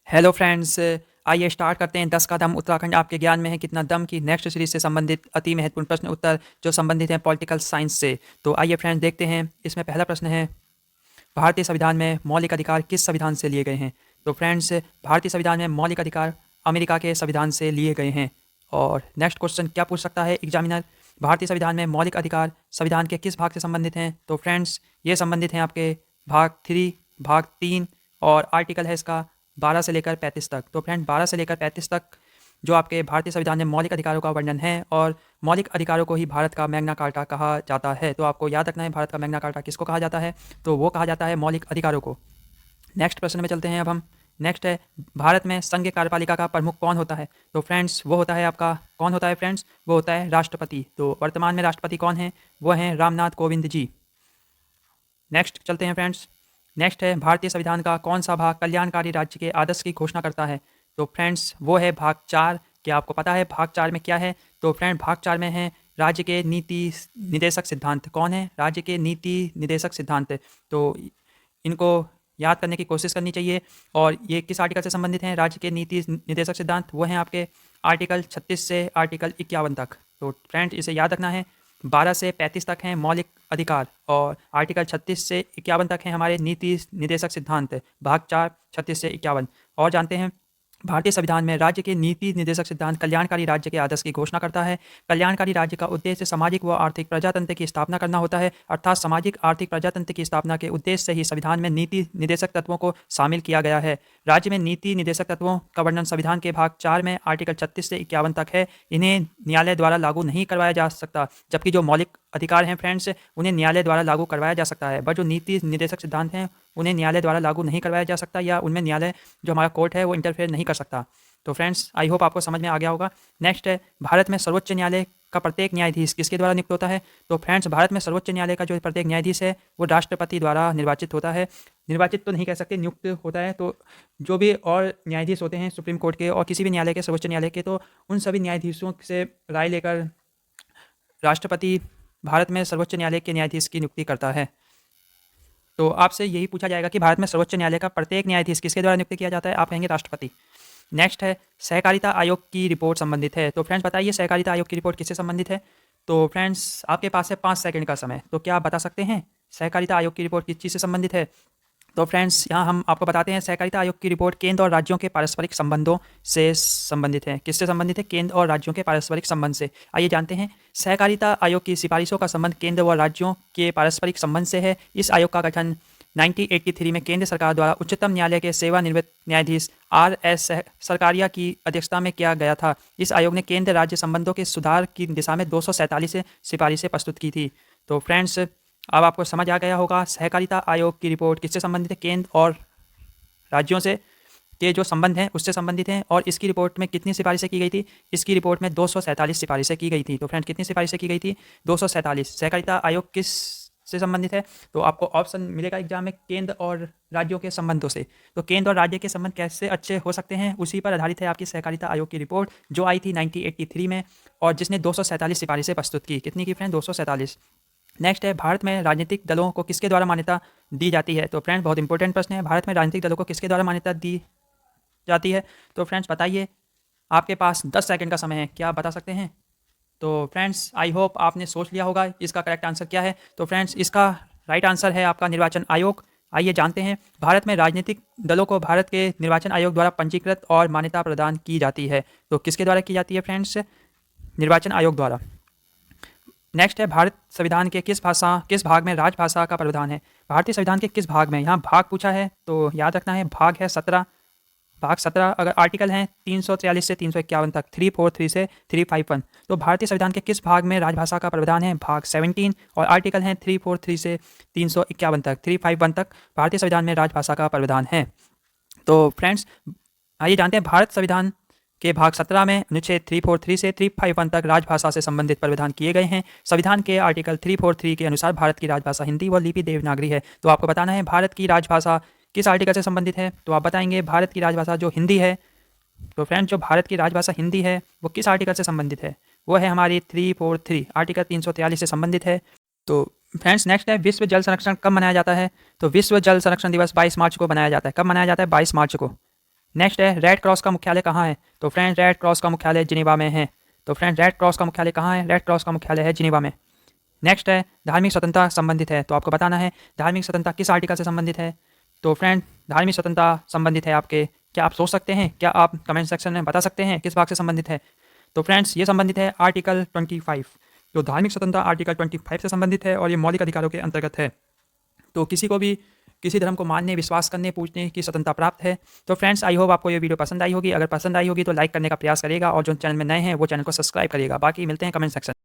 Hello friends, आइए start करते हैं 10 का दम उत्तराखंड आपके ज्ञान में है कितना दम की नेक्स्ट सीरीज से संबंधित अति महत्वपूर्ण प्रश्न उत्तर जो संबंधित हैं पॉलिटिकल साइंस से। तो आइए फ्रेंड्स देखते हैं। इसमें पहला प्रश्न है, भारतीय संविधान में मौलिक अधिकार किस संविधान से लिए गए हैं? तो फ्रेंड्स, भारतीय संविधान में मौलिक अधिकार अमेरिका के संविधान से लिए गए हैं। और नेक्स्ट क्वेश्चन क्या पूछ सकता है एग्जामिनर, भारतीय संविधान में मौलिक अधिकार संविधान के किस भाग से संबंधित हैं? तो फ्रेंड्स, ये संबंधित हैं आपके भाग 3, भाग 3 और आर्टिकल है इसका 12 से लेकर 35 तक। तो फ्रेंड 12 से लेकर 35 तक जो आपके भारतीय संविधान में मौलिक अधिकारों का वर्णन है, और मौलिक अधिकारों को ही भारत का मैग्ना कार्टा कहा जाता है। तो आपको याद रखना है भारत का मैग्ना कार्टा किसको कहा जाता है, तो वो कहा जाता है मौलिक अधिकारों को। नेक्स्ट प्रश्न में चलते हैं अब हम। नेक्स्ट है, भारत में संघीय कार्यपालिका का प्रमुख कौन होता है? तो फ्रेंड्स वो होता है आपका, कौन होता है फ्रेंड्स, वो होता है राष्ट्रपति। तो वर्तमान में राष्ट्रपति कौन है, वो हैं रामनाथ कोविंद जी। नेक्स्ट चलते हैं फ्रेंड्स। नेक्स्ट है, भारतीय संविधान का कौन सा भाग कल्याणकारी राज्य के आदर्श की घोषणा करता है? तो फ्रेंड्स वो है भाग 4। क्या आपको पता है भाग 4 में क्या है? तो फ्रेंड भाग 4 में है राज्य के नीति निदेशक सिद्धांत। कौन है राज्य के नीति निदेशक सिद्धांत? तो इनको याद करने की कोशिश करनी चाहिए। और ये किस आर्टिकल से संबंधित हैं राज्य के नीति निदेशक सिद्धांत? वो हैं आपके आर्टिकल 36 से आर्टिकल 51 तक। तो फ्रेंड इसे याद रखना है। 12 से 35 तक हैं मौलिक अधिकार, और आर्टिकल 36 से 51 तक हैं हमारे नीति निदेशक सिद्धांत, भाग 4 36 से 51। और जानते हैं भारतीय संविधान में राज्य के नीति निर्देशक सिद्धांत कल्याणकारी राज्य के आदर्श की घोषणा करता है। कल्याणकारी राज्य का उद्देश्य सामाजिक व आर्थिक प्रजातंत्र की स्थापना करना होता है, अर्थात सामाजिक आर्थिक प्रजातंत्र की स्थापना के उद्देश्य से ही संविधान में नीति निर्देशक तत्वों को शामिल किया गया है। राज्य में नीति निर्देशक तत्वों का वर्णन संविधान के भाग 4 में आर्टिकल 36 से 51 तक है। इन्हें न्यायालय द्वारा लागू नहीं करवाया जा सकता, जबकि जो मौलिक अधिकार हैं फ्रेंड्स, उन्हें न्यायालय द्वारा लागू करवाया जा सकता है। बट जो नीति निर्देशक सिद्धांत हैं उन्हें न्यायालय द्वारा लागू नहीं करवाया जा सकता, या उनमें न्यायालय जो हमारा कोर्ट है वो इंटरफेयर नहीं कर सकता। तो फ्रेंड्स आई होप आपको समझ में आ गया होगा। नेक्स्ट है, भारत में सर्वोच्च न्यायालय का प्रत्येक न्यायाधीश किसके द्वारा नियुक्त होता है? तो फ्रेंड्स भारत में सर्वोच्च न्यायालय का जो प्रत्येक न्यायाधीश है वो राष्ट्रपति द्वारा निर्वाचित होता है। निर्वाचित तो नहीं कह सकते, नियुक्त होता है। तो जो भी और न्यायाधीश होते हैं सुप्रीम कोर्ट के और किसी भी न्यायालय के, सर्वोच्च न्यायालय के, तो उन सभी न्यायाधीशों से राय लेकर राष्ट्रपति भारत में सर्वोच्च न्यायालय के न्यायाधीश की नियुक्ति करता है। तो आपसे यही पूछा जाएगा कि भारत में सर्वोच्च न्यायालय का प्रत्येक न्यायाधीश किसके द्वारा नियुक्त किया जाता है? आप कहेंगे राष्ट्रपति। नेक्स्ट है, सहकारिता आयोग की रिपोर्ट संबंधित है। तो फ्रेंड्स बताइए सहकारिता आयोग की रिपोर्ट किससे संबंधित है? तो फ्रेंड्स आपके पास है 5 सेकंड का समय, तो क्या आप बता सकते हैं सहकारिता आयोग की रिपोर्ट किस चीज़ से संबंधित है? तो फ्रेंड्स यहाँ हम आपको बताते हैं सहकारिता आयोग की रिपोर्ट केंद्र और राज्यों के पारस्परिक संबंधों से संबंधित है। किससे संबंधित है? केंद्र और राज्यों के पारस्परिक संबंध से। आइए जानते हैं। सहकारिता आयोग की सिफारिशों का संबंध केंद्र व राज्यों के पारस्परिक संबंध से है। इस आयोग का गठन 1983 में केंद्र सरकार द्वारा उच्चतम न्यायालय के सेवानिवृत्त न्यायाधीश RS सरकारिया की अध्यक्षता में किया गया था। इस आयोग ने केंद्र राज्य संबंधों के सुधार की दिशा में 247 सिफारिशें प्रस्तुत की थी। तो फ्रेंड्स अब आपको समझ आ गया होगा सहकारिता आयोग की रिपोर्ट किससे संबंधित है? केंद्र और राज्यों से के जो संबंध हैं उससे संबंधित हैं। और इसकी रिपोर्ट में कितनी सिफारिशें की गई थी? इसकी रिपोर्ट में 247 सिफारिशें की गई थी। तो फ्रेंड्स कितनी सिफारिशें की गई थी? 247। सहकारिता आयोग किस से संबंधित है? तो आपको ऑप्शन मिलेगा एग्जाम में, केंद्र और राज्यों के संबंधों से। तो केंद्र और राज्य के संबंध कैसे अच्छे हो सकते हैं, उसी पर आधारित है आपकी सहकारिता आयोग की रिपोर्ट, जो आई थी 1983 में, और जिसने 247 सिफारिशें प्रस्तुत की। कितनी की फ्रेंड? 247। नेक्स्ट है, भारत में राजनीतिक दलों को किसके द्वारा मान्यता दी जाती है? तो फ्रेंड्स बहुत इंपॉर्टेंट प्रश्न है, भारत में राजनीतिक दलों को किसके द्वारा मान्यता दी जाती है? तो फ्रेंड्स बताइए, आपके पास 10 सेकंड का समय है, क्या आप बता सकते हैं? तो फ्रेंड्स आई होप आपने सोच लिया होगा इसका करेक्ट आंसर क्या है। तो फ्रेंड्स इसका राइट आंसर है आपका निर्वाचन आयोग। आइए जानते हैं, भारत में राजनीतिक दलों को भारत के निर्वाचन आयोग द्वारा पंजीकृत और मान्यता प्रदान की जाती है। तो किसके द्वारा की जाती है फ्रेंड्स? निर्वाचन आयोग द्वारा। नेक्स्ट है, भारत संविधान के किस भाग में राजभाषा का प्रावधान है? भारतीय संविधान के किस भाग में? यहाँ भाग पूछा है तो याद रखना है, भाग है 17। भाग 17 अगर आर्टिकल हैं 343 से 351 तक, 343 से 351। तो भारतीय संविधान के किस भाग में राजभाषा का प्रावधान है? भाग 17। और आर्टिकल हैं 343 से 351 तक, 351 तक भारतीय संविधान में राजभाषा का प्रावधान है। तो फ्रेंड्स आइए जानते हैं, भारत संविधान के भाग 17 में अनुच्छेद 343 से 351 तक राजभाषा से संबंधित प्रावधान किए गए हैं। संविधान के आर्टिकल 343 के अनुसार भारत की राजभाषा हिंदी व लिपि देवनागरी है। तो आपको बताना है भारत की राजभाषा किस आर्टिकल से संबंधित है? तो आप बताएंगे भारत की राजभाषा जो हिंदी है। तो फ्रेंड्स जो भारत की राजभाषा हिंदी है वो किस आर्टिकल से संबंधित है? वो है हमारी 343, आर्टिकल 343 से संबंधित है। तो फ्रेंड्स नेक्स्ट है, विश्व जल संरक्षण कब मनाया जाता है? तो विश्व जल संरक्षण दिवस 22 मार्च को मनाया जाता है। कब मनाया जाता है? 22 मार्च को। नेक्स्ट है रेड क्रॉस का मुख्यालय कहाँ है? तो फ्रेंड रेड क्रॉस का मुख्यालय जिनेवा में है। तो फ्रेंड रेड क्रॉस का मुख्यालय कहाँ है? रेड क्रॉस का मुख्यालय है जिनेवा में। नेक्स्ट है धार्मिक स्वतंत्रता संबंधित है, तो आपको बताना है धार्मिक स्वतंत्रता किस आर्टिकल से संबंधित है। तो फ्रेंड धार्मिक स्वतंत्रता संबंधित है आपके, क्या आप सोच सकते हैं? क्या आप कमेंट सेक्शन में बता सकते हैं किस भाग से संबंधित है? तो फ्रेंड्स ये संबंधित है आर्टिकल 25। तो धार्मिक स्वतंत्रता आर्टिकल 25 से संबंधित है और ये मौलिक अधिकारों के अंतर्गत है। तो किसी को भी किसी धर्म को मानने, विश्वास करने, पूजने की स्वतंत्रता प्राप्त है। तो फ्रेंड्स आई होप आपको ये वीडियो पसंद आई होगी। अगर पसंद आई होगी तो लाइक करने का प्रयास करिएगा और जो चैनल में नए हैं वो चैनल को सब्सक्राइब करिएगा। बाकी मिलते हैं कमेंट सेक्शन।